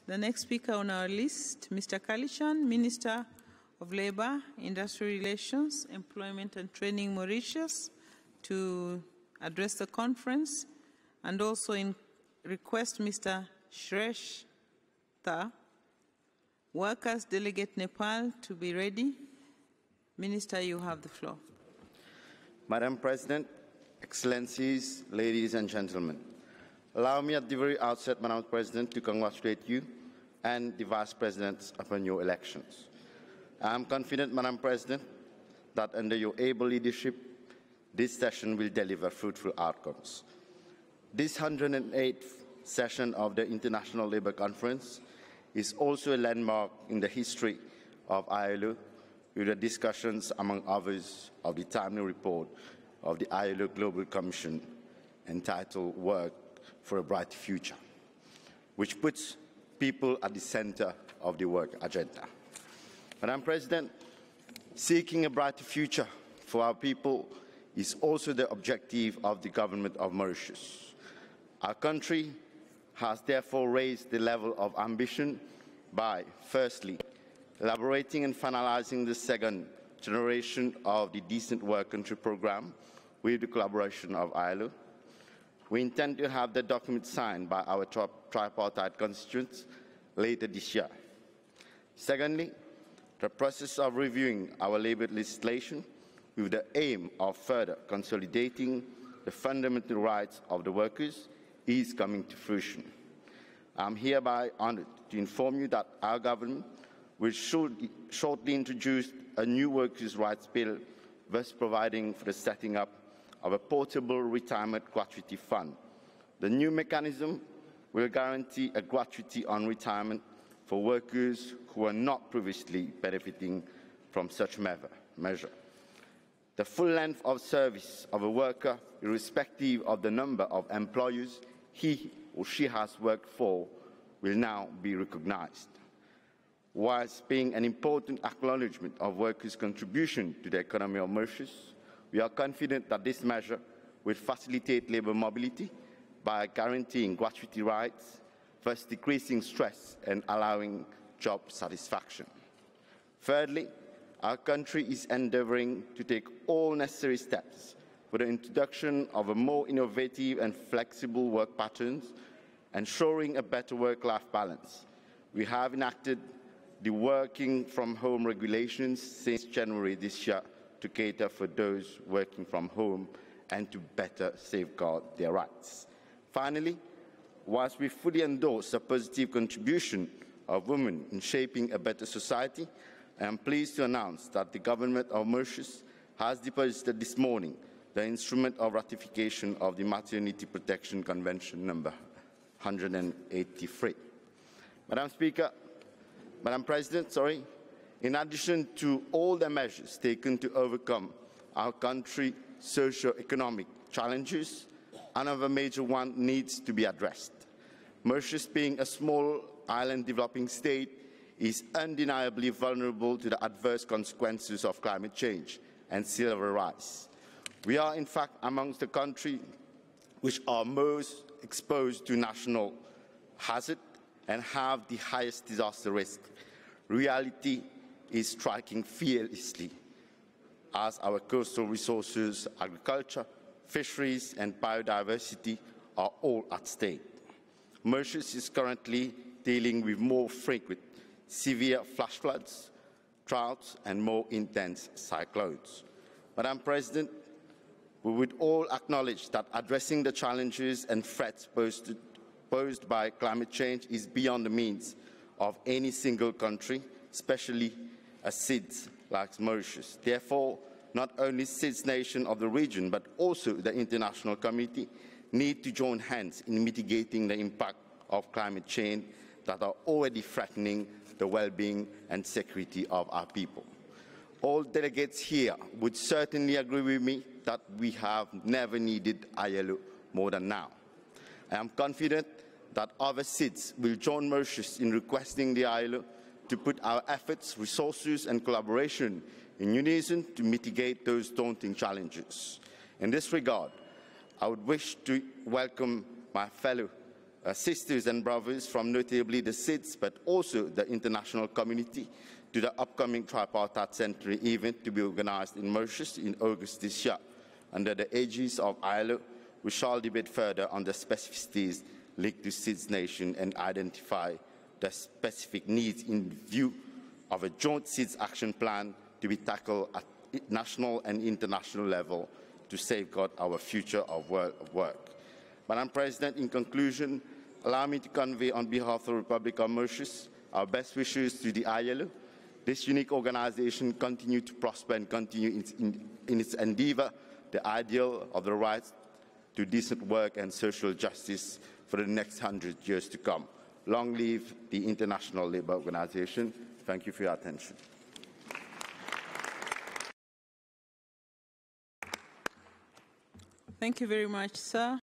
The next speaker on our list, Mr. Callichurn, Minister of Labour, Industrial Relations, Employment and Training, Mauritius, to address the conference, and also request Mr. Shrestha, Workers Delegate Nepal, to be ready. Minister, you have the floor. Madam President, Excellencies, ladies and gentlemen, allow me at the very outset, Madam President, to congratulate you and the Vice Presidents upon your elections. I am confident, Madam President, that under your able leadership, this session will deliver fruitful outcomes. This 108th session of the International Labour Conference is also a landmark in the history of ILO, with the discussions, among others, of the timely report of the ILO Global Commission entitled Work for a Bright Future, which puts people at the center of the work agenda. Madam President, seeking a brighter future for our people is also the objective of the government of Mauritius. Our country has therefore raised the level of ambition by, firstly, elaborating and finalizing the second generation of the Decent Work Country Programme with the collaboration of ILO. We intend to have the document signed by our tripartite constituents later this year. Secondly, the process of reviewing our labour legislation with the aim of further consolidating the fundamental rights of the workers is coming to fruition. I am hereby honoured to inform you that our government will shortly introduce a new workers' rights bill, thus providing for the setting up of a portable retirement gratuity fund. The new mechanism will guarantee a gratuity on retirement for workers who are not previously benefiting from such measure. The full length of service of a worker, irrespective of the number of employers he or she has worked for, will now be recognized. Whilst being an important acknowledgement of workers' contribution to the economy of Mauritius, we are confident that this measure will facilitate labour mobility by guaranteeing gratuity rights, thus decreasing stress and allowing job satisfaction. Thirdly, our country is endeavouring to take all necessary steps for the introduction of a more innovative and flexible work patterns, ensuring a better work-life balance. We have enacted the working from home regulations since January this year to cater for those working from home and to better safeguard their rights. Finally, whilst we fully endorse the positive contribution of women in shaping a better society, I am pleased to announce that the government of Mauritius has deposited this morning the instrument of ratification of the Maternity Protection Convention number 183. Madam President, in addition to all the measures taken to overcome our country's socio-economic challenges, another major one needs to be addressed. Mauritius, being a small island developing state, is undeniably vulnerable to the adverse consequences of climate change and sea level rise. We are, in fact, amongst the countries which are most exposed to national hazard and have the highest disaster risk. Reality is striking fearlessly as our coastal resources, agriculture, fisheries and biodiversity are all at stake. Mauritius is currently dealing with more frequent severe flash floods, droughts and more intense cyclones. Madam President, we would all acknowledge that addressing the challenges and threats posed by climate change is beyond the means of any single country, especially a SIDS like Mauritius. Therefore, not only SIDS nations of the region, but also the international community need to join hands in mitigating the impact of climate change that are already threatening the well-being and security of our people. All delegates here would certainly agree with me that we have never needed ILO more than now. I am confident that other SIDS will join Mauritius in requesting the ILO to put our efforts, resources and collaboration in unison to mitigate those daunting challenges. In this regard, I would wish to welcome my fellow sisters and brothers from notably the SIDS, but also the international community, to the upcoming tripartite centenary event to be organized in Mauritius in August this year. Under the aegis of ILO, we shall debate further on the specificities linked to SIDS nation and identify the specific needs in view of a joint SIDS action plan to be tackled at national and international level to safeguard our future of work. Madam President, in conclusion, allow me to convey on behalf of the Republic of Mauritius our best wishes to the ILO. This unique organization continue to prosper and continue in its endeavor, the ideal of the right to decent work and social justice for the next 100 years to come. Long live the International Labour Organization. Thank you for your attention. Thank you very much, sir.